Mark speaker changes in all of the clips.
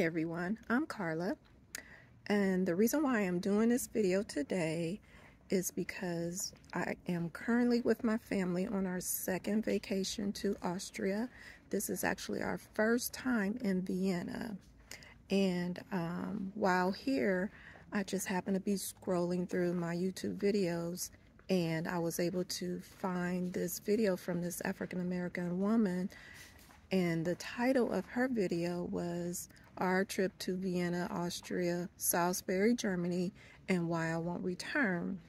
Speaker 1: everyone, I'm Carla, and the reason why I'm doing this video today is because I am currently with my family on our second vacation to Austria. This is actually our first time in Vienna, and while here I just happened to be scrolling through my YouTube videos and I was able to find this video from this African American woman, and the title of her video was Our Trip to Vienna, Austria, Salisbury, Germany, and Why I Won't Return.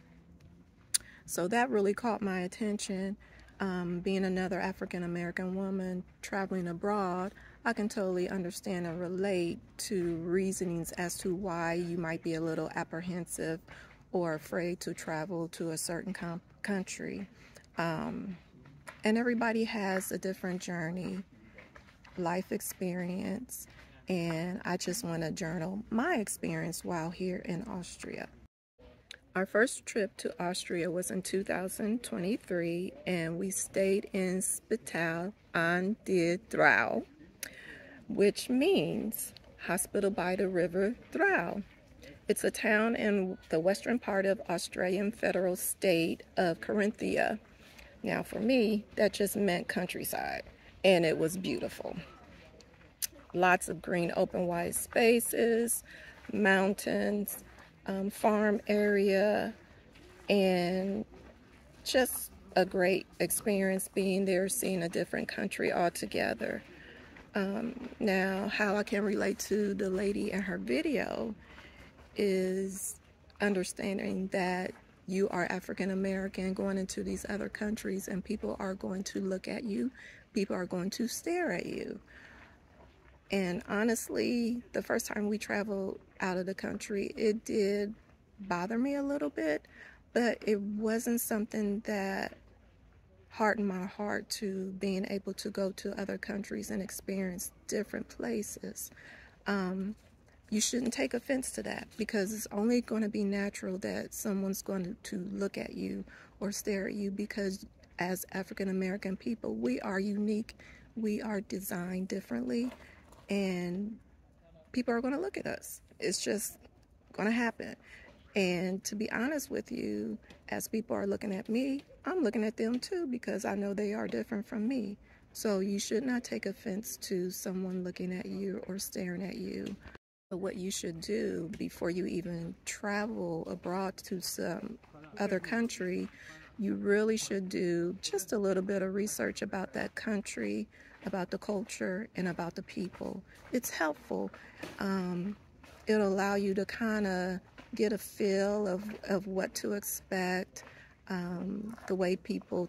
Speaker 1: So that really caught my attention. Being another African American woman traveling abroad, I can totally understand and relate to reasonings as to why you might be a little apprehensive or afraid to travel to a certain country. And everybody has a different journey, life experience, and I just want to journal my experience while here in Austria. Our first trip to Austria was in 2023, and we stayed in Spital an der Drau, which means hospital by the river Drau. It's a town in the western part of Australian federal state of Carinthia. Now for me, that just meant countryside, and it was beautiful. Lots of green open wide spaces, mountains, farm area, and just a great experience being there, seeing a different country altogether. Now, how I can relate to the lady in her video is understanding that you are African American going into these other countries, and people are going to look at you, people are going to stare at you. And honestly, the first time we traveled out of the country, it did bother me a little bit, but it wasn't something that hardened my heart to being able to go to other countries and experience different places. You shouldn't take offense to that, because it's only going to be natural that someone's going to look at you or stare at you, because as African American people, we are unique, we are designed differently, and people are going to look at us. It's just going to happen. And to be honest with you, as people are looking at me, I'm looking at them too, because I know they are different from me. So you should not take offense to someone looking at you or staring at you. But what you should do before you even travel abroad to some other country, you really should do just a little bit of research about that country, about the culture, and about the people. It's helpful. It'll allow you to kind of get a feel of what to expect, the way people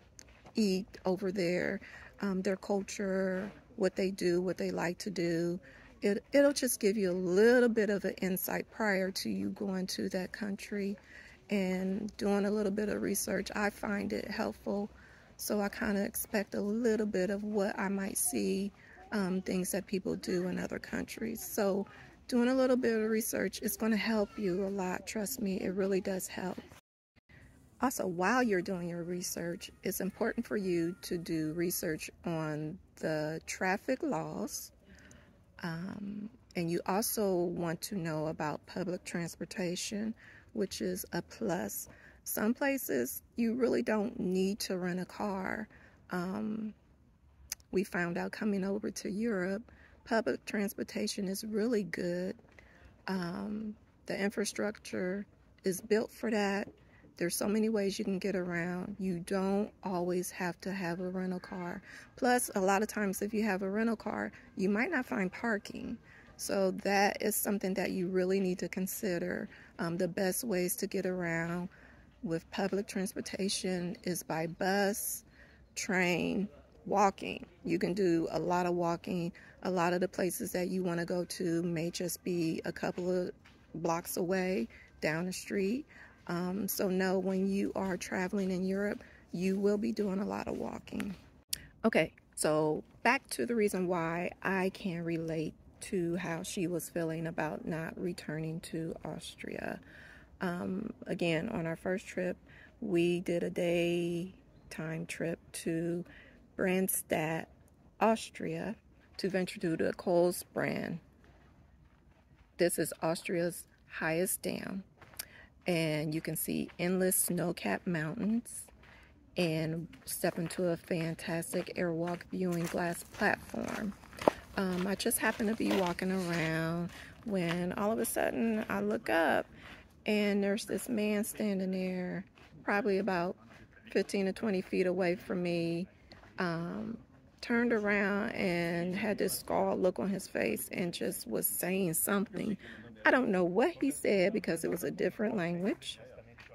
Speaker 1: eat over there, their culture, what they do, what they like to do. It'll just give you a little bit of an insight prior to you going to that country and doing a little bit of research. I find it helpful, so I kind of expect a little bit of what I might see, things that people do in other countries. So doing a little bit of research is going to help you a lot. Trust me, it really does help. Also, while you're doing your research, it's important for you to do research on the traffic laws. And you also want to know about public transportation, which is a plus. Some places you really don't need to rent a car. We found out coming over to Europe, public transportation is really good. The infrastructure is built for that. There's so many ways you can get around. You don't always have to have a rental car. Plus, a lot of times if you have a rental car, you might not find parking. So that is something that you really need to consider. The best ways to get around with public transportation is by bus, train, walking. You can do a lot of walking. A lot of the places that you want to go to may just be a couple of blocks away down the street. So know when you are traveling in Europe, you will be doing a lot of walking. Okay, so back to the reason why I can relate to how she was feeling about not returning to Austria. Again, on our first trip, we did a daytime trip to Brandstadt, Austria, to venture to the Coles brand. This is Austria's highest dam, and you can see endless snow-capped mountains and step into a fantastic airwalk viewing glass platform. I just happened to be walking around when all of a sudden I look up and there's this man standing there probably about 15 to 20 feet away from me, turned around and had this scarred look on his face and just was saying something. I don't know what he said because it was a different language,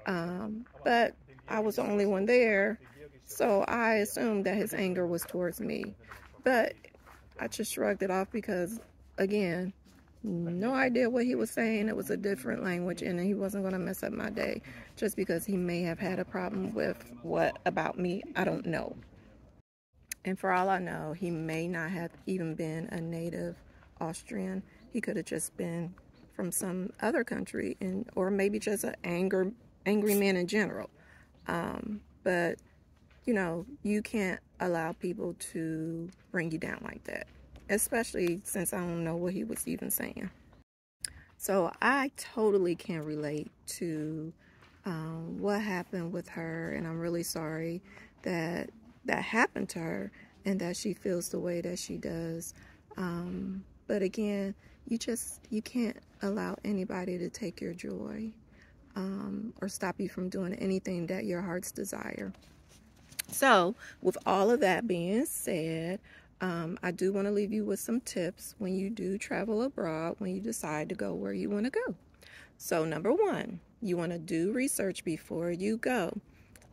Speaker 1: but I was the only one there, so I assumed that his anger was towards me. But I just shrugged it off because, again, no idea what he was saying. It was a different language, and he wasn't going to mess up my day just because he may have had a problem with what about me. I don't know. And for all I know, he may not have even been a native Austrian. He could have just been from some other country, or maybe just an angry man in general. But you know, you can't allow people to bring you down like that, especially since I don't know what he was even saying. So I totally can relate to what happened with her, and I'm really sorry that that happened to her and that she feels the way that she does. But again, you can't allow anybody to take your joy or stop you from doing anything that your heart's desire. So with all of that being said, I do want to leave you with some tips when you do travel abroad, when you decide to go where you want to go. So number one, you want to do research before you go.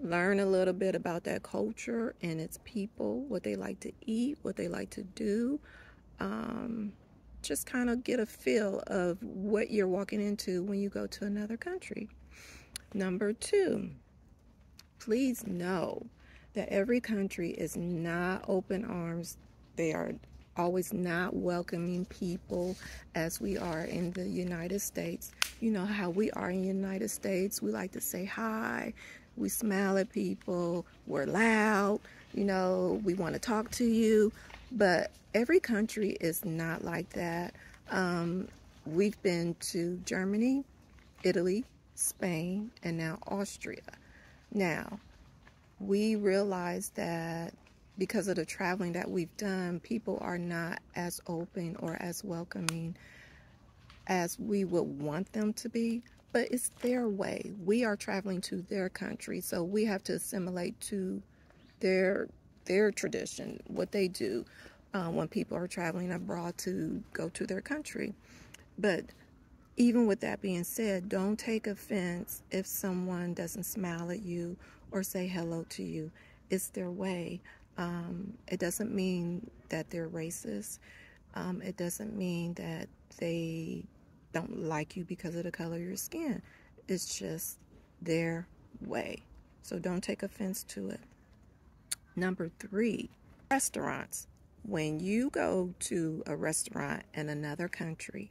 Speaker 1: Learn a little bit about that culture and its people, what they like to eat, what they like to do. Just kind of get a feel of what you're walking into when you go to another country. Number two, please know that every country is not open arms. They are always not welcoming people as we are in the United States. You know how we are in the United States. We like to say hi. We smile at people. We're loud. You know, we want to talk to you. But every country is not like that. We've been to Germany, Italy, Spain, and now Austria. Now, we realize that because of the traveling that we've done, people are not as open or as welcoming as we would want them to be, but it's their way. We are traveling to their country, so we have to assimilate to their tradition, what they do when people are traveling abroad to go to their country. But even with that being said, don't take offense if someone doesn't smile at you or say hello to you. It's their way. It doesn't mean that they're racist. It doesn't mean that they don't like you because of the color of your skin. It's just their way. So don't take offense to it. Number three, restaurants. When you go to a restaurant in another country,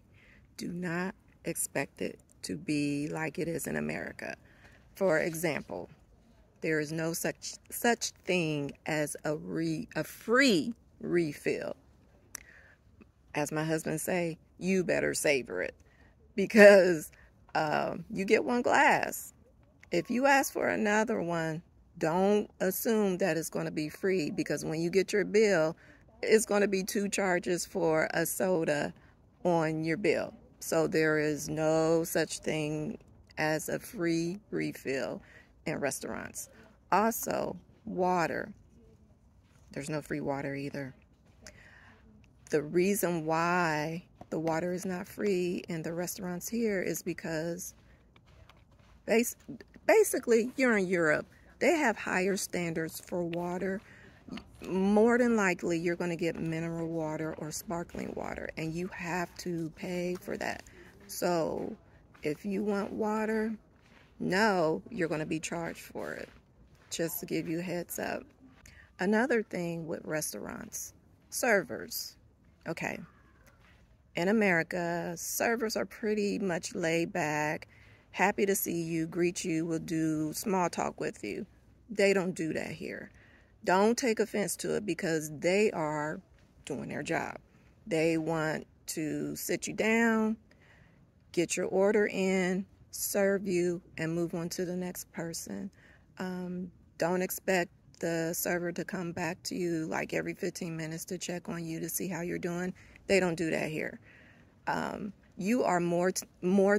Speaker 1: do not expect it to be like it is in America. For example, there is no such thing as a free refill. As my husband say, you better savor it, because you get one glass. If you ask for another one, don't assume that it's going to be free, because when you get your bill, it's going to be 2 charges for a soda on your bill. So there is no such thing as a free refill in restaurants. Also, water. There's no free water either. The reason why the water is not free in the restaurants here is because basically you're in Europe. They have higher standards for water. More than likely, you're going to get mineral water or sparkling water, and you have to pay for that. So if you want water, no, you're going to be charged for it. Just to give you a heads up. Another thing with restaurants, servers. Okay, in America, servers are pretty much laid back, happy to see you, greet you, will do small talk with you. They don't do that here. Don't take offense to it, because they are doing their job. They want to sit you down, get your order in, serve you, and move on to the next person. Don't expect the server to come back to you like every 15 minutes to check on you to see how you're doing. They don't do that here. You are more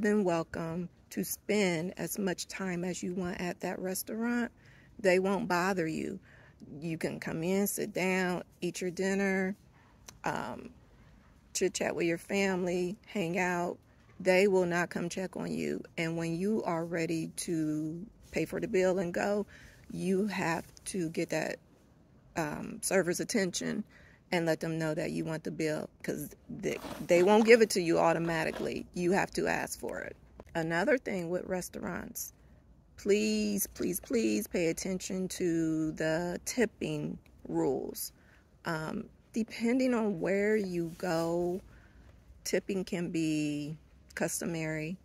Speaker 1: than welcome to spend as much time as you want at that restaurant. They won't bother you. You can come in, sit down, eat your dinner, chit chat with your family, hang out. They will not come check on you. And when you are ready to pay for the bill and go, you have to get that server's attention and let them know that you want the bill, because they won't give it to you automatically. You have to ask for it. Another thing with restaurants, please, please, please pay attention to the tipping rules. Depending on where you go, tipping can be customary,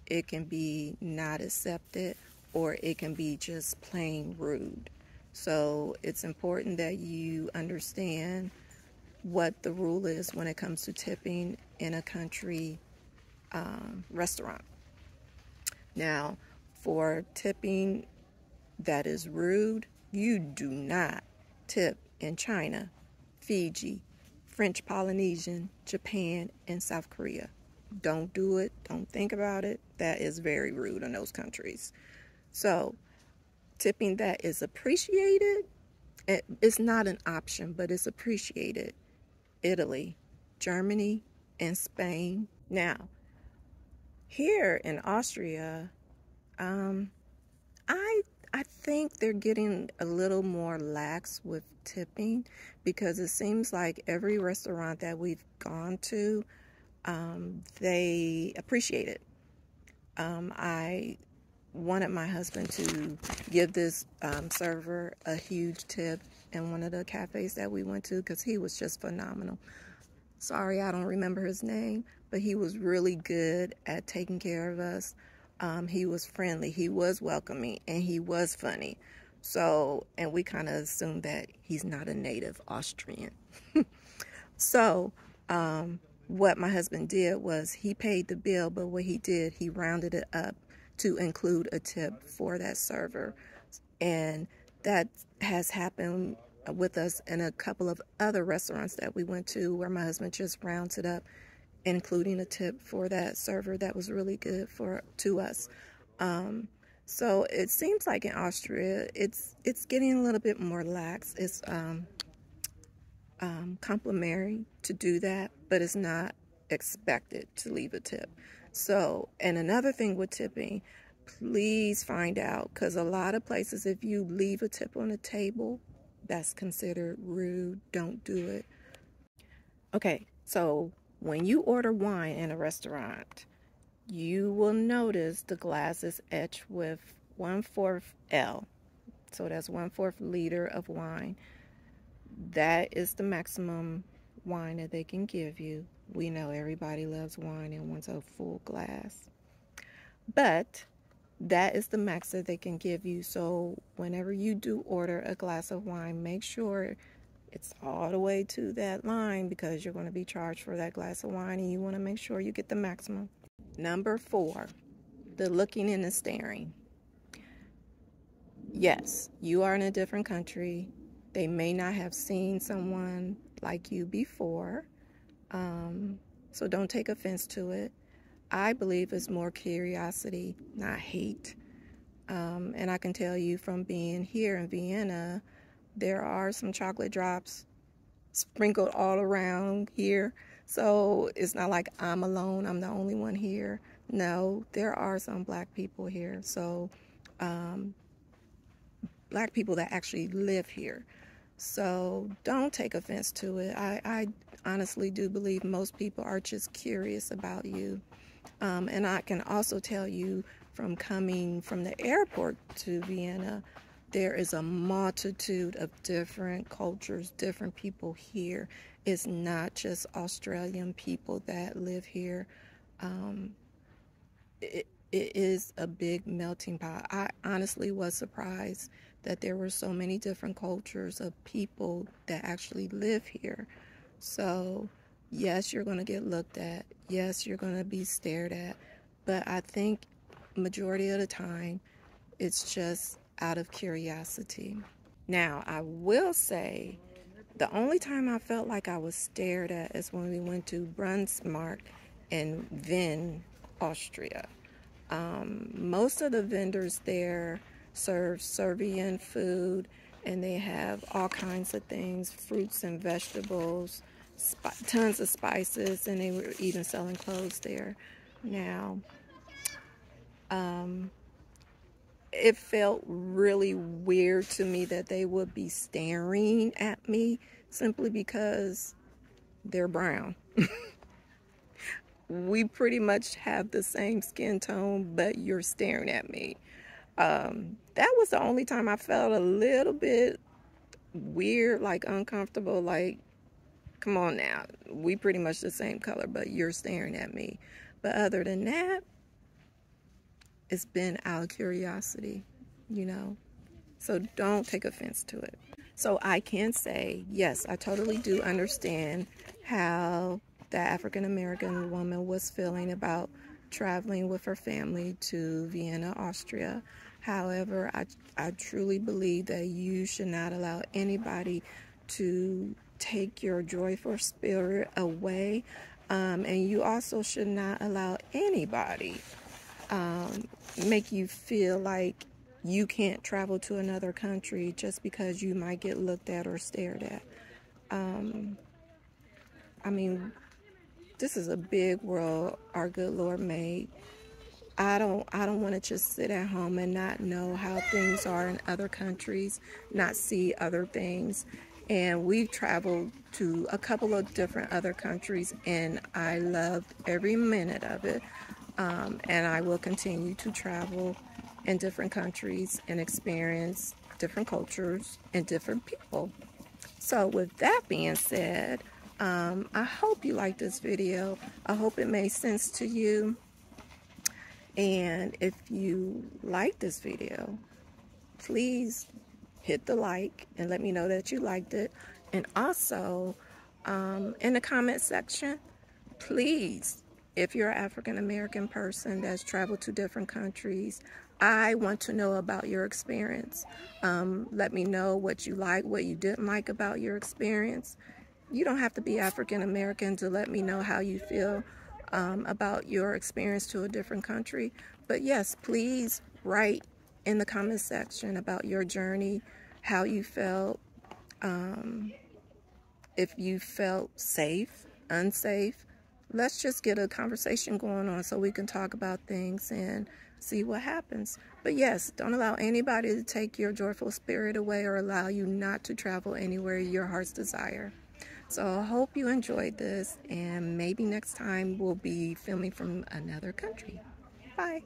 Speaker 1: it can be not accepted, or it can be just plain rude. So it's important that you understand what the rule is when it comes to tipping in a country restaurant. Now, for tipping that is rude, you do not tip in China, Fiji, French Polynesian, Japan, and South Korea. Don't do it. Don't think about it. That is very rude in those countries. So, tipping that is appreciated, it's not an option, but it's appreciated. Italy, Germany, and Spain. Now, here in Austria, I think they're getting a little more lax with tipping, because it seems like every restaurant that we've gone to, they appreciate it. I wanted my husband to give this server a huge tip in one of the cafes that we went to, because he was just phenomenal. Sorry, I don't remember his name, but he was really good at taking care of us. He was friendly, he was welcoming, and he was funny. So, and we kind of assumed that he's not a native Austrian. So, what my husband did was he paid the bill, but what he did, he rounded it up to include a tip for that server. And that has happened with us in a couple of other restaurants that we went to, where my husband just rounds it up, including a tip for that server. That was really good to us. So it seems like in Austria, it's getting a little bit more lax. It's complimentary to do that, but it's not expected to leave a tip. So, and another thing with tipping, please find out, because a lot of places, if you leave a tip on the table, that's considered rude. Don't do it. Okay, so when you order wine in a restaurant, you will notice the glass is etched with 1/4 L. So that's 1/4 liter of wine. That is the maximum wine that they can give you. We know everybody loves wine and wants a full glass, but that is the max that they can give you. So whenever you do order a glass of wine, make sure it's all the way to that line, because you're going to be charged for that glass of wine, and you want to make sure you get the maximum. Number 4, the looking and the staring. Yes, you are in a different country. They may not have seen someone like you before, so don't take offense to it. I believe it's more curiosity, not hate. And I can tell you from being here in Vienna, there are some chocolate drops sprinkled all around here. So it's not like I'm alone, I'm the only one here. No, there are some black people here. So black people that actually live here. So don't take offense to it. I honestly do believe most people are just curious about you. And I can also tell you, from coming from the airport to Vienna, there is a multitude of different cultures, different people here. It's not just Australian people that live here. It is a big melting pot. I honestly was surprised that there were so many different cultures of people that actually live here. So yes, you're going to get looked at. Yes, you're going to be stared at. but I think majority of the time it's just out of curiosity. Now, I will say the only time I felt like I was stared at is when we went to Brunsmark in Vienna, Austria. Most of the vendors there serve Serbian food, and they have all kinds of things, fruits and vegetables, tons of spices, and they were even selling clothes there. Now, it felt really weird to me that they would be staring at me simply because they're brown. We pretty much have the same skin tone, but you're staring at me. That was the only time I felt a little bit weird, like uncomfortable, like, come on now, we pretty much the same color, but you're staring at me. But other than that, it's been out of curiosity, you know, so don't take offense to it. So I can say, yes, I totally do understand how the African-American woman was feeling about traveling with her family to Vienna, Austria. However, I truly believe that you should not allow anybody to take your joyful spirit away. And you also should not allow anybody make you feel like you can't travel to another country just because you might get looked at or stared at. I mean, this is a big world our good Lord made. I don't want to just sit at home and not know how things are in other countries, not see other things. And we've traveled to a couple of different other countries, and I loved every minute of it. And I will continue to travel in different countries and experience different cultures and different people. So with that being said, I hope you like this video. I hope it made sense to you. And if you like this video, please hit the like and let me know that you liked it. And also, in the comment section, please, if you're an African-American person that's traveled to different countries, I want to know about your experience. Let me know what you like, what you didn't like about your experience. You don't have to be African-American to let me know how you feel about your experience to a different country. But yes, please write in the comment section about your journey, how you felt, if you felt safe, unsafe. Let's just get a conversation going on so we can talk about things and see what happens. But yes, don't allow anybody to take your joyful spirit away or allow you not to travel anywhere your heart's desire. So I hope you enjoyed this, and maybe next time we'll be filming from another country. Bye.